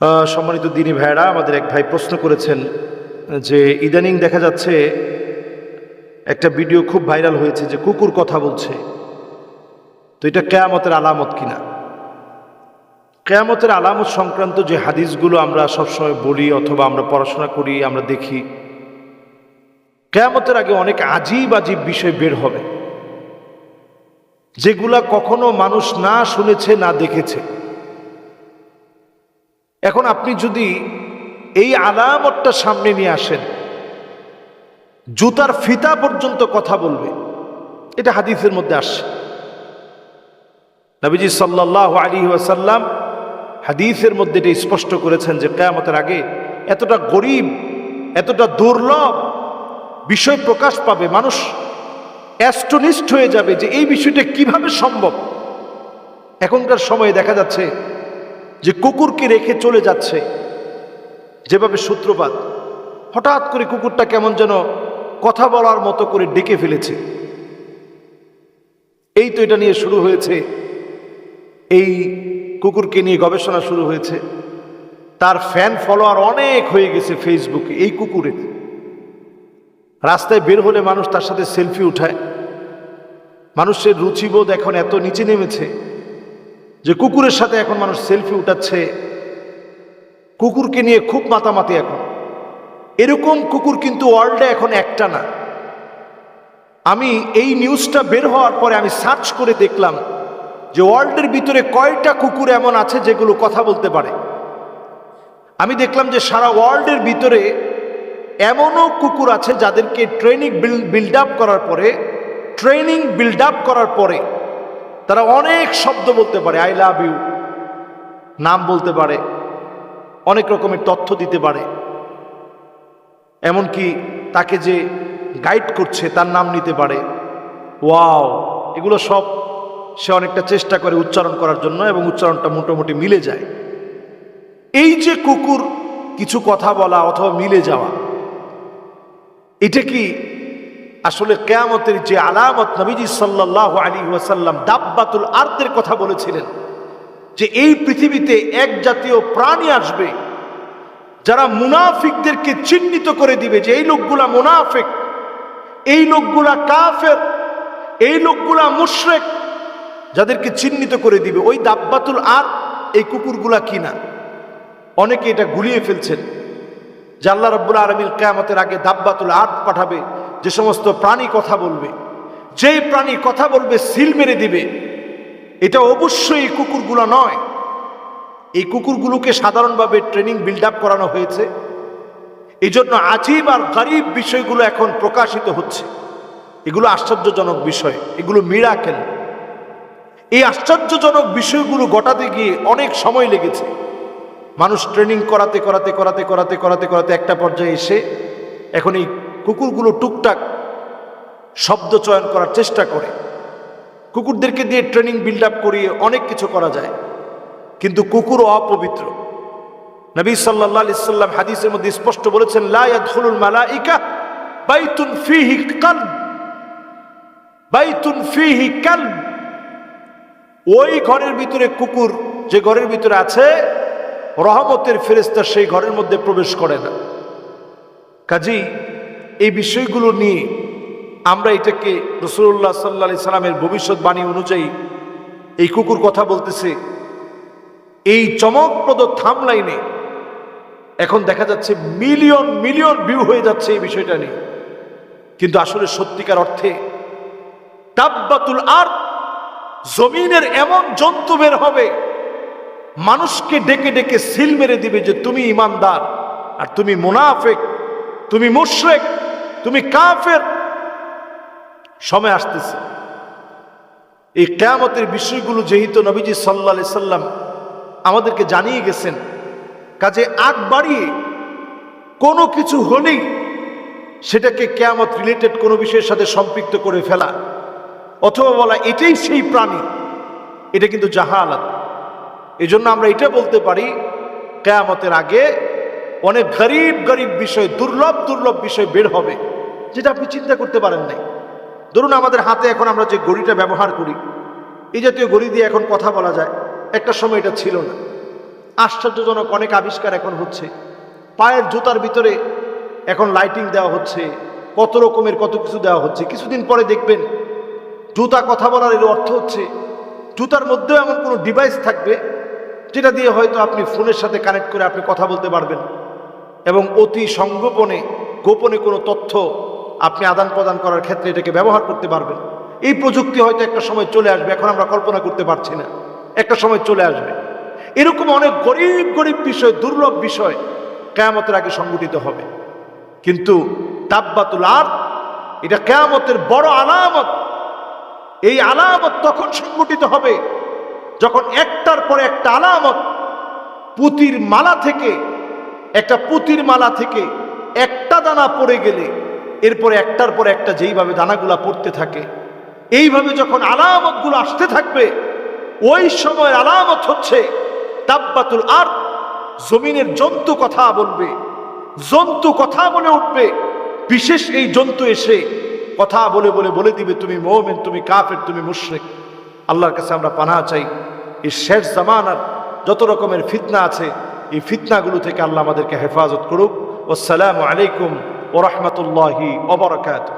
সম্মানিত দিনী ভাইরা, আমাদের এক ভাই প্রশ্ন করেছেন যে ইদানিং দেখা যাচ্ছে একটা ভিডিও খুব ভাইরাল হয়েছে যে কুকুর কথা বলছে, তো এটা কিয়ামতের আলামত কিনা। কিয়ামতের আলামত সংক্রান্ত যে হাদিসগুলো আমরা সবসময় বলি অথবা আমরা পড়াশোনা করি, আমরা দেখি কিয়ামতের আগে অনেক আজীব আজীব বিষয় বের হবে, যেগুলা কখনো মানুষ না শুনেছে না দেখেছে। এখন আপনি যদি এই আলামতটা সামনে নিয়ে আসেন, জুতার ফিতা পর্যন্ত কথা বলবে, এটা হাদিসের মধ্যে আসছে। নবীজি সাল্লাল্লাহু আলাইহি ওয়াসাল্লাম হাদিসের মধ্যে এটা স্পষ্ট করেছেন যে কিয়ামতের আগে এতটা গরীব, এতটা দুর্লভ বিষয় প্রকাশ পাবে, মানুষ অ্যাস্টনিস্ট হয়ে যাবে যে এই বিষয়টা কিভাবে সম্ভব। এখনকার সময়ে দেখা যাচ্ছে যে কুকুরকে রেখে চলে যাচ্ছে, যেভাবে সূত্রপাত, হঠাৎ করে কুকুরটা কেমন যেন কথা বলার মতো করে ডেকে ফেলেছে। এই তো এটা নিয়ে শুরু হয়েছে, এই কুকুরকে নিয়ে গবেষণা শুরু হয়েছে, তার ফ্যান ফলোয়ার অনেক হয়ে গেছে ফেসবুকে এই কুকুরের। রাস্তায় বের হলে মানুষ তার সাথে সেলফি উঠায়। মানুষের রুচিবোধ এখন এত নিচে নেমেছে যে কুকুরের সাথে এখন মানুষ সেলফি উঠাচ্ছে, কুকুরকে নিয়ে খুব মাতামাতি। এখন এরকম কুকুর কিন্তু ওয়ার্ল্ডে এখন একটা না। আমি এই নিউজটা বের হওয়ার পরে আমি সার্চ করে দেখলাম যে ওয়ার্ল্ডের ভিতরে কয়টা কুকুর এমন আছে যেগুলো কথা বলতে পারে। আমি দেখলাম যে সারা ওয়ার্ল্ডের ভিতরে এমনও কুকুর আছে যাদেরকে ট্রেনিং বিল্ড আপ করার পরে তারা অনেক শব্দ বলতে পারে, আই লাভ ইউ, নাম বলতে পারে, অনেক রকমের তথ্য দিতে পারে, এমনকি তাকে যে গাইড করছে তার নাম নিতে পারে। ওয়াও, এগুলো সব সে অনেকটা চেষ্টা করে উচ্চারণ করার জন্য এবং উচ্চারণটা মোটামুটি মিলে যায়। এই যে কুকুর কিছু কথা বলা অথবা মিলে যাওয়া, এটা কি আসলে কিয়ামতের যে আলামত? নবীজি সাল্লাল্লাহু আলাইহি ওয়াসাল্লাম দাব্বাতুল আরদের কথা বলেছিলেন যে এই পৃথিবীতে এক জাতীয় প্রাণী আসবে যারা মুনাফিকদেরকে চিহ্নিত করে দিবে যে এই লোকগুলা মুনাফিক, এই লোকগুলা কাফের, এই লোকগুলা মুশরিক, যাদেরকে চিহ্নিত করে দিবে। ওই দাব্বাতুল আর এই কুকুরগুলা কিনা। অনেকে এটা গুলিয়ে ফেলছেন যে আল্লাহ রাব্বুল আলামিন কিয়ামতের আগে দাব্বাতুল আর পাঠাবে, যে সমস্ত প্রাণী কথা বলবে, যেই প্রাণী কথা বলবে সিল মেরে দিবে। এটা অবশ্যই এই কুকুরগুলো নয়। এই কুকুরগুলোকে সাধারণভাবে ট্রেনিং বিল্ড আপ করানো হয়েছে, এই জন্য আজীব আর গরীব বিষয়গুলো এখন প্রকাশিত হচ্ছে। এগুলো আশ্চর্যজনক বিষয়, এগুলো মিরাকেল। এই আশ্চর্যজনক বিষয়গুলো ঘটাতে গিয়ে অনেক সময় লেগেছে। মানুষ ট্রেনিং করাতে করাতে করাতে করাতে করাতে করাতে একটা পর্যায়ে এসে এখন এই কুকুরগুলো টুকটাক শব্দ চয়ন করার চেষ্টা করে। কুকুরদেরকে দিয়ে ট্রেনিং বিল্ড আপ করিয়ে অনেক কিছু করা যায়, কিন্তু কুকুর অপবিত্র। নবী সাল্লাল্লাহু আলাইহি সাল্লাম হাদিসের মধ্যে স্পষ্ট বলেছেন, লা ইয়াদখুলুল মালাইকা বাইতুন ফীহি কালব, বাইতুন ফীহি কালব। ওই ঘরের ভিতরে কুকুর যে ঘরের ভিতরে আছে, রহমতের ফেরেশতা সেই ঘরের মধ্যে প্রবেশ করে না। কাজেই এই বিষয়গুলো নিয়ে আমরা এটাকে রাসূলুল্লাহ সাল্লাল্লাহু আলাইহি সাল্লামের ভবিষ্যৎবাণী অনুযায়ী এই কুকুর কথা বলতেছে, এই চমকপ্রদ থামলাইনে এখন দেখা যাচ্ছে মিলিয়ন মিলিয়ন ভিউ হয়ে যাচ্ছে এই বিষয়টা নিয়ে। কিন্তু আসলে সত্যিকার অর্থে দাব্বাতুল আরদ, জমিনের এমন জন্তু বের হবে, মানুষকে ডেকে ডেকে সিল মেরে দিবে যে তুমি ঈমানদার আর তুমি মুনাফিক, তুমি মুশরিক, তুমি কাফের। সময় আসতেছে এই কিয়ামতের বিষয়গুলো যেহেতু নবীজি সাল্লাল্লাহু আলাইহি সাল্লাম আমাদেরকে জানিয়ে গেছেন, কাজে আগ বাড়িয়ে কোনো কিছু হলেই সেটাকে কিয়ামত রিলেটেড কোনো বিষয়ের সাথে সম্পৃক্ত করে ফেলা অথবা বলা এটাই সেই প্রাণী, এটা কিন্তু জাহালাত। এই জন্য আমরা এটা বলতে পারি কিয়ামতের আগে অনেক গরীব গরীব বিষয়, দুর্লভ দুর্লভ বিষয় বের হবে, যেটা আপনি চিন্তা করতে পারেন নাই। ধরুন আমাদের হাতে এখন আমরা যে ঘড়িটা ব্যবহার করি, এই জাতীয় ঘড়ি দিয়ে এখন কথা বলা যায়, একটা সময় এটা ছিল না। আশ্চর্যজনক অনেক আবিষ্কার এখন হচ্ছে। পায়ের জুতার ভিতরে এখন লাইটিং দেওয়া হচ্ছে, কত রকমের কত কিছু দেওয়া হচ্ছে। কিছুদিন পরে দেখবেন জুতা কথা বলার এর অর্থ হচ্ছে জুতার মধ্যেও এমন কোনো ডিভাইস থাকবে যেটা দিয়ে হয়তো আপনি ফোনের সাথে কানেক্ট করে আপনি কথা বলতে পারবেন এবং অতি সংগোপনে গোপনে কোনো তথ্য আপনি আদান প্রদান করার ক্ষেত্রে এটাকে ব্যবহার করতে পারবেন। এই প্রযুক্তি হয়তো একটা সময় চলে আসবে, এখন আমরা কল্পনা করতে পারছি না, একটা সময় চলে আসবে। এরকম অনেক গরিব গরিব বিষয়, দুর্লভ বিষয় কিয়ামতের আগে সংঘটিত হবে। কিন্তু দাব্বাতুল আরদ এটা কিয়ামতের বড় আলামত। এই আলামত তখন সংঘটিত হবে যখন একটার পরে একটা আলামত, পুতির মালা থেকে একটা দানা পড়ে গেলে এরপরে একটার পর একটা যেইভাবে দানাগুলা পড়তে থাকে, এইভাবে যখন আলামতগুলো আসতে থাকবে, ওই সময় আলামত হচ্ছে দাব্বাতুল আরদ। জমিনের জন্তু কথা বলবে, জন্তু কথা বলে উঠবে। বিশেষ এই জন্তু এসে কথা বলে বলে বলে দিবে তুমি মুমিন, তুমি কাফের, তুমি মুশরিক। আল্লাহর কাছে আমরা পানাহ চাই এই শেষ জামানার যত রকমের ফিতনা আছে, এই ফিতনাগুলো থেকে আল্লাহ আমাদেরকে হেফাজত করুক। আসসালামু আলাইকুম ওয়া রাহমাতুল্লাহি ওয়া বারাকাতুহু।